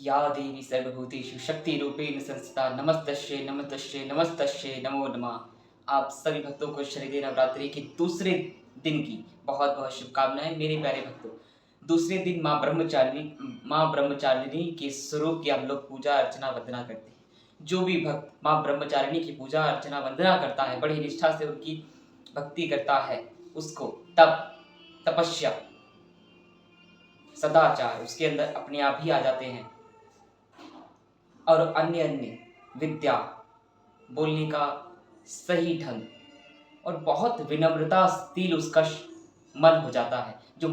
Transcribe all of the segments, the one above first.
या देवी सर्वभूतेषु शक्तिरूपेण संस्थिता नमस्तस्यै नमस्तस्यै नमस्तस्यै नमो नमः। आप सभी भक्तों को शारदीय नवरात्रि के दूसरे दिन की बहुत बहुत शुभकामनाएं मेरे प्यारे भक्तों। दूसरे दिन माँ ब्रह्मचारिणी के स्वरूप की हम लोग पूजा अर्चना वंदना करते हैं। जो भी भक्त माँ ब्रह्मचारिणी की पूजा अर्चना वंदना करता है, बड़ी निष्ठा से उनकी भक्ति करता है, उसको तप तपस्या सदाचार उसके अंदर अपने आप ही आ जाते हैं और अन्य अन्य विद्या, बोलने का सही ढंग और बहुत विनम्रताशील उसका मन हो जाता है। जो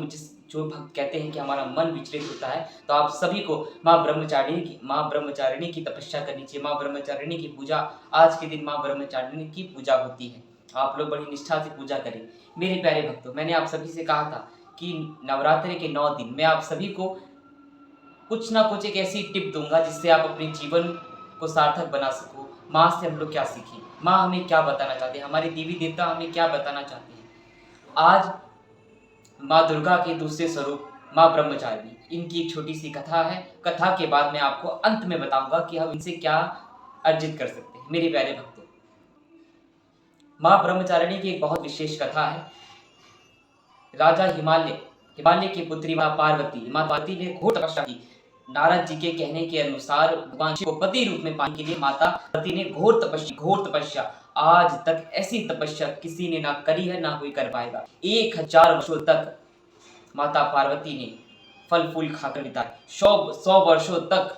भक्त कहते हैं कि हमारा मन विचलित होता है, तो आप सभी को माँ ब्रह्मचारिणी की तपस्या करनी चाहिए। माँ ब्रह्मचारिणी की पूजा, आज के दिन माँ ब्रह्मचारिणी की पूजा होती है। आप लोग बड़ी निष्ठा से पूजा करें। मेरे प्यारे भक्तों, मैंने आप सभी से कहा था कि नवरात्रि के 9 दिन मैं आप सभी को कुछ ना कुछ एक ऐसी टिप दूंगा जिससे आप अपने जीवन को सार्थक बना सको। माँ से हम लोग क्या सीखें, माँ हमें क्या बताना चाहते हैं, हमारे देवी देवता हमें क्या बताना चाहते हैं। आज माँ दुर्गा के दूसरे स्वरूप माँ ब्रह्मचारिणी, इनकी एक छोटी सी कथा है। कथा के बाद मैं आपको अंत में बताऊंगा कि हम इनसे क्या अर्जित कर सकते हैं। मेरे प्यारे भक्तों, माँ ब्रह्मचारिणी की एक बहुत विशेष कथा है। राजा हिमालय की पुत्री माँ पार्वती ने घोर तपस्या की। नारद जी के कहने के अनुसार भगवान शिव को पति रूप में पाने के लिए माता पार्वती ने घोर तपस्या, आज तक ऐसी तपस्या किसी ने ना करी है, ना कोई कर पाएगा। 1000 वर्षों तक माता पार्वती ने फल फूल खाकर बिताए। 100 वर्षों तक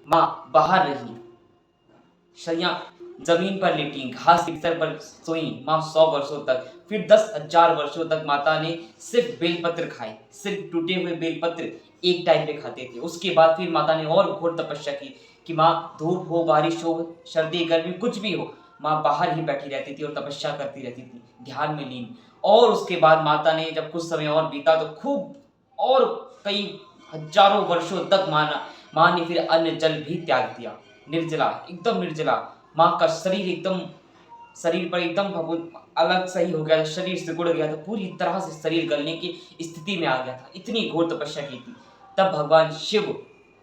माँ बाहर रही, शैया जमीन पर लेटी, घास के बिस्तर पर सोई माँ 100 वर्षों तक। फिर 10,000 वर्षों तक माता ने सिर्फ बेलपत्र खाए, सिर्फ टूटे हुए बेलपत्र एक टाइम पे खाते थे। उसके बाद फिर माता ने और घोर तपस्या की कि माँ धूप हो, बारिश हो, सर्दी गर्मी कुछ भी हो, माँ बाहर ही बैठी रहती थी और तपस्या करती रहती थी, ध्यान में लीन। और उसके बाद माता ने जब कुछ समय और बीता तो खूब और कई हजारों वर्षों तक माँ ने फिर अन्न जल भी त्याग दिया। निर्जला, एकदम निर्जला। माँ का शरीर पर एकदम अलग सही हो गया था, शरीर सिकुड़ गया था, पूरी तरह से शरीर गलने की स्थिति में आ गया था, इतनी घोर तपस्या की थी। तब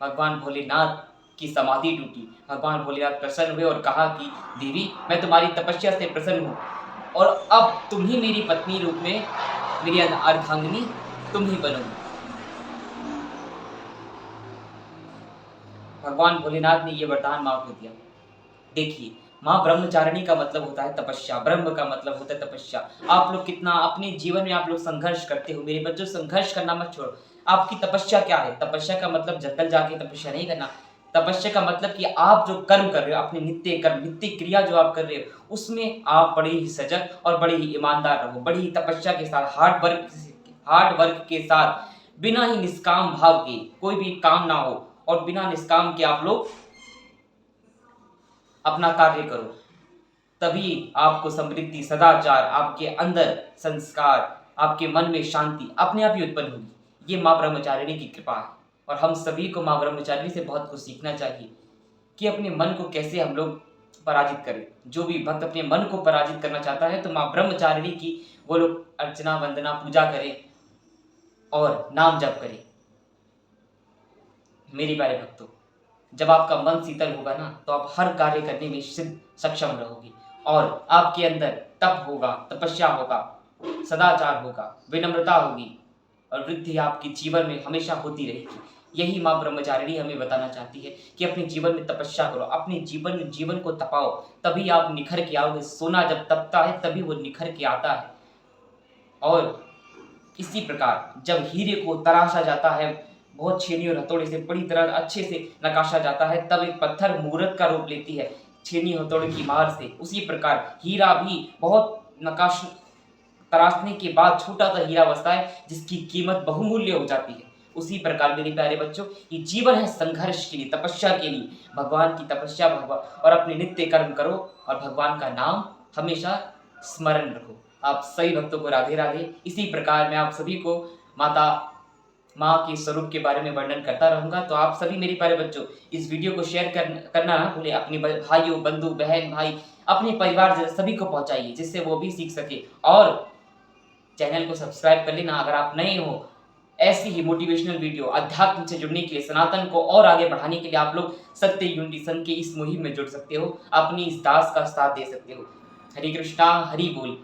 भगवान भोलेनाथ की समाधि टूटी। भगवान भोलेनाथ प्रसन्न हुए और कहा कि देवी, मैं तुम्हारी तपस्या से प्रसन्न हूँ और अब तुम ही मेरी पत्नी रूप में, मेरी अर्धांगिनी तुम ही बनोगी। भगवान भोलेनाथ ने ये वरदान माँ को दिया। देखिए, माँ ब्रह्मचारिणी का मतलब होता है तपस्या, ब्रह्म का मतलब होता है तपस्या। आप लोग कितना अपने जीवन में आप लोग संघर्ष करते हो मेरे बच्चों, संघर्ष करना मत छोड़ो। आपकी तपस्या क्या है? तपस्या का मतलब जंगल जाके तपस्या नहीं करना। तपस्या का मतलब कि आप जो कर्म कर रहे हो, अपने नित्य कर्म, नित्य क्रिया जो आप कर रहे हो, उसमें आप बड़े ही सजग और बड़े ही ईमानदार रहो। बड़ी ही तपस्या के साथ, हार्ड वर्क के साथ, बिना ही निष्काम भाव के, कोई भी काम ना हो और बिना निष्काम के आप लोग अपना कार्य करो। तभी आपको समृद्धि, सदाचार, आपके अंदर संस्कार, आपके मन में शांति अपने आप ही उत्पन्न होगी। ये माँ ब्रह्मचारिणी की कृपा है और हम सभी को माँ ब्रह्मचारिणी से बहुत कुछ सीखना चाहिए कि अपने मन को कैसे हम लोग पराजित करें। जो भी भक्त अपने मन को पराजित करना चाहता है तो माँ ब्रह्मचारिणी की वो लोग अर्चना वंदना पूजा करें और नाम जप करें। मेरे प्यारे भक्तों, जब आपका मन शीतल होगा ना, तो आप हर कार्य करने में सक्षम रहोगे और आपके अंदर तप होगा, तपस्या होगा, सदाचार होगा, विनम्रता होगी और वृद्धि आपके जीवन में हमेशा होती रहेगी। यही माँ ब्रह्मचारिणी हमें बताना चाहती है कि अपने जीवन में तपस्या करो, अपने जीवन को तपाओ, तभी आप निखर के आओगे। सोना जब तपता है तभी वो निखर के आता है। और इसी प्रकार जब हीरे को तराशा जाता है, बहुत छेनी और हथौड़े से बड़ी तरह अच्छे से नकाशा जाता है, तब एक पत्थर मूर्त का रूप लेती है छेनी हथौड़े की मार से। उसी प्रकार हीरा भी बहुत तराशने के बाद छोटा सा हीरा बचता है जिसकी कीमत बहुमूल्य हो जाती है। उसी प्रकार मेरे प्यारे बच्चों, ये जीवन है संघर्ष के लिए, तपस्या के लिए। भगवान की तपस्या भगवान और अपने नित्य कर्म करो और भगवान का नाम हमेशा स्मरण रखो। आप सभी भक्तों को राधे राधे। इसी प्रकार मैं आप सभी को माँ के स्वरूप के बारे में वर्णन करता रहूंगा। तो आप सभी मेरे प्यारे बच्चों, इस वीडियो को शेयर करना ना भूलें। अपने भाइयों, बंधु, बहन, भाई, अपने परिवार सभी को पहुंचाइए जिससे वो भी सीख सके। और चैनल को सब्सक्राइब कर लेना अगर आप नए हो ऐसी ही मोटिवेशनल वीडियो अध्यात्म से जुड़ने के लिए, सनातन को और आगे बढ़ाने के लिए आप लोग सत्य यूनिटी संघ की इस मुहिम में जुड़ सकते हो, अपनी इस दास का साथ दे सकते हो। हरे कृष्णा, हरि बोल।